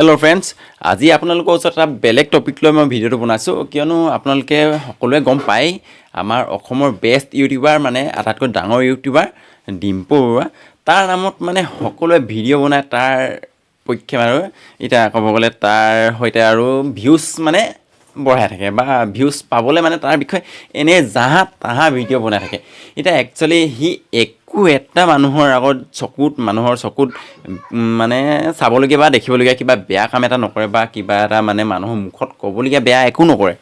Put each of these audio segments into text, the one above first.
Hello' friends, আজি আপোনালোকৰ ওচৰত এটা বেলেগ টপিক লৈ মই ভিডিঅ'টো বনাইছোঁ। কিয়নো আপোনালোকে সকলোৱে গম পায় আমাৰ অসমৰ বেষ্ট ইউটিউবাৰ মানে আটাইতকৈ ডাঙৰ ইউটিউবাৰ ডিম্পু বৰুৱা, তাৰ নামত মানে সকলোৱে ভিডিঅ' বনায় তাৰ পক্ষে আৰু এতিয়া ক'ব গ'লে তাৰ সৈতে আৰু ভিউজ মানে বঢ়াই থাকে বা ভিউজ পাবলৈ মানে তাৰ বিষয়ে এনেই জাহা তাহা ভিডিঅ' বনাই থাকে। এতিয়া একচুৱেলি সি একো এটা মানুহৰ চকুত মানে চাবলগীয়া বা দেখিবলগীয়া কিবা বেয়া কাম এটা নকৰে বা কিবা এটা মানে মানুহৰ মুখত ক'বলগীয়া বেয়া একো নকৰে,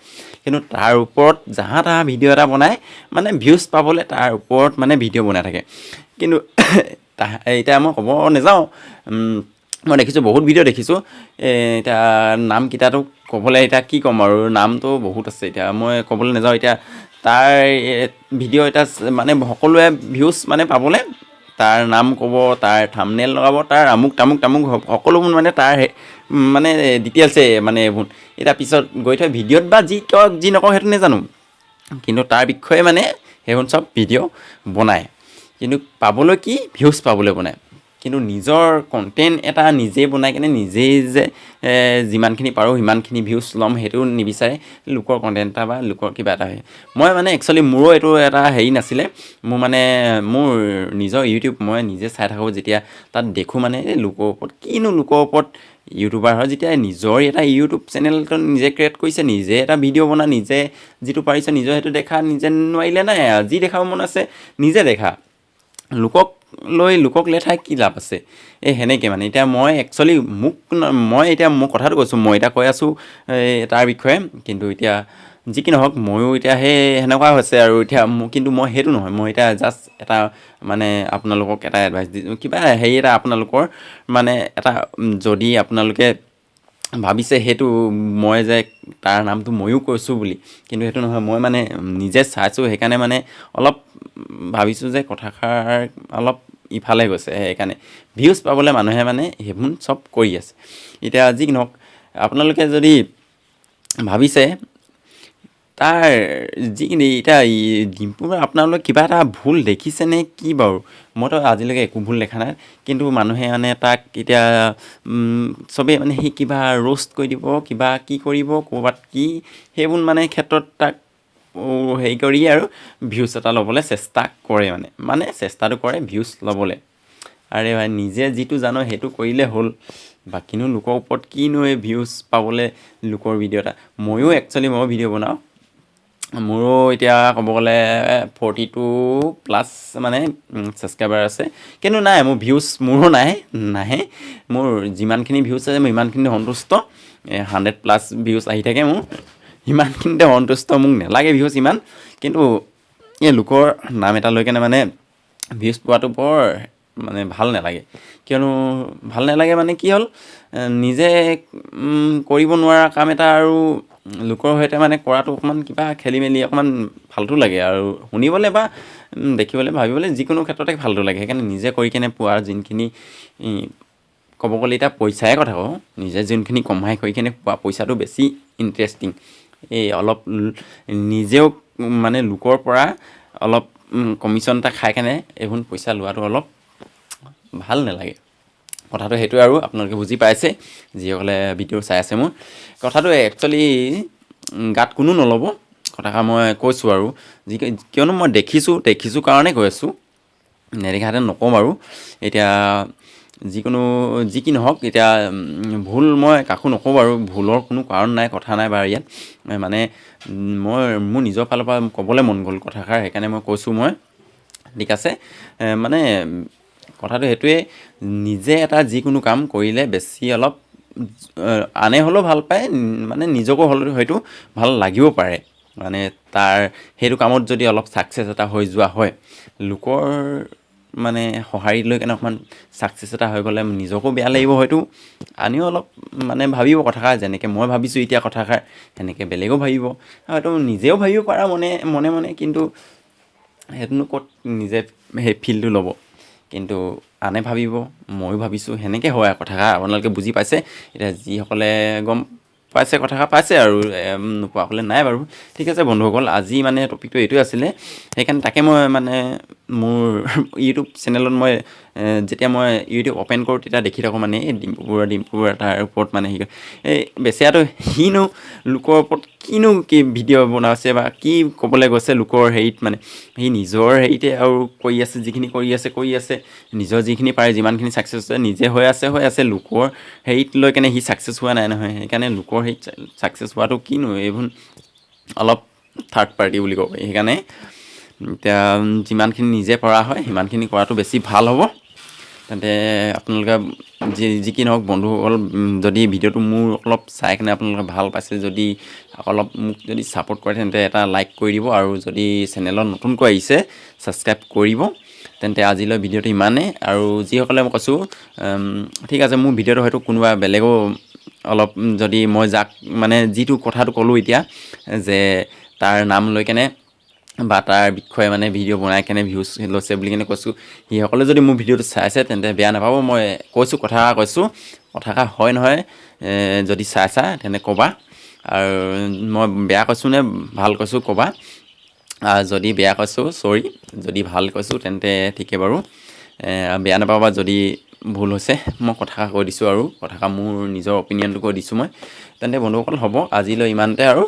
কিন্তু তাৰ ওপৰত জাহা তাহা ভিডিঅ' এটা বনাই মানে ভিউজ পাবলৈ তাৰ ওপৰত মানে ভিডিঅ' বনাই থাকে। কিন্তু এতিয়া মই ক'ব নাযাওঁ, মই দেখিছোঁ বহুত ভিডিঅ' দেখিছোঁ। এতিয়া নামকেইটাতো ক'বলৈ এতিয়া কি ক'ম আৰু, নামটো বহুত আছে, এতিয়া মই ক'বলৈ নাযাওঁ। এতিয়া তাৰ ভিডিঅ' এটা মানে সকলোৱে ভিউজ মানে পাবলৈ তাৰ নাম ক'ব, তাৰ থাম্বনেইল লগাব, তাৰ আমুক তামুক সকলোবোৰ মানে তাৰ মানে ডিটেইলছে মানে এইবোৰ। এতিয়া পিছত গৈ থৈ ভিডিঅ'ত বা যি কওক যি নকওঁ সেইটো নাজানো, কিন্তু তাৰ বিষয়ে মানে সেইবোৰ চব ভিডিঅ' বনায়। কিন্তু পাবলৈ কি ভিউজ পাবলৈ বনায়, কিন্তু নিজৰ কণ্টেণ্ট এটা নিজেই বনাই কিনে নিজেই যে যিমানখিনি পাৰোঁ সিমানখিনি ভিউজ ল'ম সেইটো নিবিচাৰে, লোকৰ কণ্টেণ্ট এটা বা লোকৰ কিবা এটা হয়। মই মানে একচুৱেলি মোৰো এইটো এটা হেৰি নাছিলে, মোৰ নিজৰ ইউটিউব মই নিজে চাই থাকোঁ। যেতিয়া তাত দেখোঁ মানে লোকৰ ওপৰত ইউটিউবাৰ হয়, যেতিয়া নিজৰ এটা ইউটিউব চেনেলটো নিজে ক্ৰিয়েট কৰিছে, নিজে এটা ভিডিঅ' বনা, নিজে যিটো পাৰিছে নিজৰ সেইটো দেখা, নিজে নোৱাৰিলে নাই, যি দেখাব মন আছে নিজে দেখা, লোকক লেঠাই কি লাভ আছে। সেনেকৈ মানে এতিয়া মই একচুৱেলি মই কথাটো কৈছোঁ, মই এতিয়া কৈ আছোঁ তাৰ বিষয়ে, কিন্তু এতিয়া যি কি নহওক ময়ো এতিয়া সেনেকুৱা হৈছে আৰু এতিয়া কিন্তু মই সেইটো নহয়, মই এতিয়া জাষ্ট এটা মানে আপোনালোকক এটা এডভাইচ দিছোঁ, কিবা হেৰি এটা আপোনালোকৰ মানে এটা যদি আপোনালোকে ভাবিছে সেইটো মই যে তাৰ নামটো ময়ো কৈছোঁ বুলি, কিন্তু সেইটো নহয়। মই মানে নিজে চাইছোঁ, সেইকাৰণে মানে অলপ ভাবিছোঁ যে কথাষাৰ অলপ ইফালে গৈছে, সেইকাৰণে ভিউজ পাবলৈ মানুহে মানে সেইবোৰ চব কৰি আছে। এতিয়া যি নহওক আপোনালোকে যদি ভাবিছে তাৰ যিখিনি এতিয়া ডিম্পুৰ আপোনালোকে কিবা এটা ভুল দেখিছেনে কি বাৰু? মইতো আজিলৈকে একো ভুল দেখা নাই, কিন্তু মানুহে মানে তাক এতিয়া চবেই মানে সি কিবা ৰ'ষ্ট কৰি দিব, কিবা কি কৰিব, ক'ৰবাত কি সেইবোৰ মানে ক্ষেত্ৰত তাক হেৰি কৰি আৰু ভিউজ এটা ল'বলৈ চেষ্টা কৰে, মানে চেষ্টাটো কৰে ভিউজ ল'বলৈ। আৰে ভাই, নিজে যিটো জানো সেইটো কৰিলে হ'ল, বাকীনো লোকৰ ওপৰত কিনো এই ভিউজ পাবলৈ লোকৰ ভিডিঅ' এটা। ময়ো ভিডিঅ' বনাওঁ, মোৰো এতিয়া ক'ব গ'লে 42+ মানে ছাবস্ক্ৰাইবাৰ আছে, কিন্তু নাই মোৰ ভিউজ মোৰো নাহে। মোৰ যিমানখিনি ভিউজ আছে মই ইমানখিনি সন্তুষ্ট, 100+ ভিউজ আহি থাকে মোৰ, ইমানখিনিতে সন্তুষ্ট, মোক নালাগে ভিউজ ইমান। কিন্তু এই লোকৰ নাম এটা লৈ কেনে মানে ভিউজ পোৱাটো বৰ মানে ভাল নালাগে। কিয়নো ভাল নালাগে মানে কি হ'ল, নিজে কৰিব নোৱাৰা কাম এটা আৰু লোকৰ সৈতে মানে কৰাটো অকণমান কিবা খেলি মেলি, অকণমান ফাল্টু লাগে আৰু শুনিবলৈ বা দেখিবলৈ ভাবিবলৈ যিকোনো ক্ষেত্ৰতে ফাল্টু লাগে। সেইকাৰণে নিজে কৰি কেনে পোৱাৰ যোনখিনি ক'ব গ'লে এতিয়া পইচাৰে কথা কওঁ, নিজে যোনখিনি কমাই কৰি কেনে পোৱা পইচাটো বেছি ইণ্টাৰেষ্টিং। অলপ নিজেও মানে লোকৰ পৰা অলপ কমিশ্যন এটা খাই কেনে এইবোৰ পইচা লোৱাটো অলপ ভাল নালাগে। কথাটো সেইটোৱে আৰু আপোনালোকে বুজি পাইছে যিসকলে ভিডিঅ' চাই আছে। মোৰ কথাটো একচুৱেলি গাত কোনো নল'ব, কথাষাৰ মই কৈছোঁ আৰু কিয়নো মই দেখিছোঁ কাৰণে কৈ আছোঁ, নেদেখাহেঁতেন নকওঁ বাৰু। এতিয়া যি কি নহওক, এতিয়া ভুল মই কাকো নকওঁ বাৰু, ভুলৰ কোনো কাৰণ নাই, কথা নাই বাৰু ইয়াত। মানে মোৰ নিজৰ ফালৰ পৰা ক'বলৈ মন গ'ল কথাষাৰ, সেইকাৰণে মই কৈছোঁ। ঠিক আছে, মানে কথাটো সেইটোৱে, নিজে এটা যিকোনো কাম কৰিলে বেছি অলপ আনে হ'লেও ভাল পায়, মানে নিজকো হ'লেও হয়তো ভাল লাগিব পাৰে। মানে তাৰ সেইটো কামত যদি অলপ ছাকচেছ এটা হৈ যোৱা হয়, লোকৰ মানে সঁহাৰি লৈ কেনে অকণমান ছাকচেছ এটা হৈ গ'লে নিজকো বেয়া লাগিব, হয়তো আনিও অলপ মানে ভাবিব কথাষাৰ, যেনেকৈ মই ভাবিছোঁ এতিয়া কথাষাৰ সেনেকৈ বেলেগেও ভাবিব, হয়তো নিজেও ভাবিব পাৰা মনে, কিন্তু সেইটোনো ক'ত নিজে সেই ফিলটো ল'ব, কিন্তু আনে ভাবিব, ময়ো ভাবিছোঁ, সেনেকৈ হয় আৰু কথাষাৰ। আপোনালোকে বুজি পাইছে। এতিয়া যিসকলে গম পাইছে কথাষাৰ পাইছে আৰু নোপোৱাসকলে নাই বাৰু। ঠিক আছে বন্ধুসকল, আজি মানে টপিকটো এইটোৱে আছিলে, সেইকাৰণে তাকে মই মানে মোৰ ইউটিউব চেনেলত মই যেতিয়া মই ইউটিউব অ'পেন কৰোঁ তেতিয়া দেখি থাকোঁ মানে এই ডিম্পুৰ তাৰ ওপৰত মানে এই বেচেৰাটো সিনো লোকৰ ওপৰত কিনো কি ভিডিঅ' বনাইছে বা কি ক'বলৈ গৈছে লোকৰ হেৰিত মানে সি নিজৰ হেৰিতে আৰু কৰি আছে যিখিনি কৰি আছে নিজৰ যিখিনি পাৰে যিমানখিনি ছাকচেছ হৈছে নিজে হৈ আছে লোকৰ হেৰিত লৈ কেনে সি ছাকচেছ হোৱা নাই নহয় সেইকাৰণে লোকৰ হেৰিত ছাকচেছ হোৱাটো কিনো এইবোৰ অলপ থাৰ্ড পাৰ্টি বুলি ক'ব পাৰি সেইকাৰণে এতিয়া যিমানখিনি নিজে পৰা হয় সিমানখিনি কৰাটো বেছি ভাল হ'ব তেন্তে আপোনালোকে যি কি নহওক বন্ধুসকল যদি ভিডিঅ'টো মোৰ অলপ চাই কিনে আপোনালোকে ভাল পাইছে যদি অলপ মোক যদি ছাপোৰ্ট কৰে তেন্তে এটা লাইক কৰি দিব আৰু যদি চেনেলত নতুনকৈ আহিছে ছাবস্ক্ৰাইব কৰিব তেন্তে আজিলৈ ভিডিঅ'টো ইমানেই আৰু যিসকলে মই কৈছোঁ ঠিক আছে মোৰ ভিডিঅ'টো হয়তো কোনোবা বেলেগো অলপ যদি মই যাক মানে যিটো কথাটো ক'লোঁ এতিয়া যে তাৰ নাম লৈ কেনে বা তাৰ বিষয়ে মানে ভিডিঅ' বনাই কেনে ভিউজ লৈছে বুলি কেনে কৈছোঁ সিসকলে যদি মোৰ ভিডিঅ'টো চাইছে তেন্তে বেয়া নাপাব মই কৈছোঁ কথা হয় নহয় যদি চাইছা তেন্তে ক'বা আৰু মই বেয়া কৈছোঁ নে ভাল কৈছোঁ ক'বা যদি বেয়া কৈছোঁ চৰি যদি ভাল কৈছোঁ তেন্তে ঠিকে বাৰু বেয়া নাপাবা যদি ভুল হৈছে মই কথা কৈ দিছোঁ আৰু মোৰ নিজৰ অপিনিয়নটো কৈ দিছোঁ মই তেন্তে বন্ধুসকল হ'ব আজিলৈ ইমানতে আৰু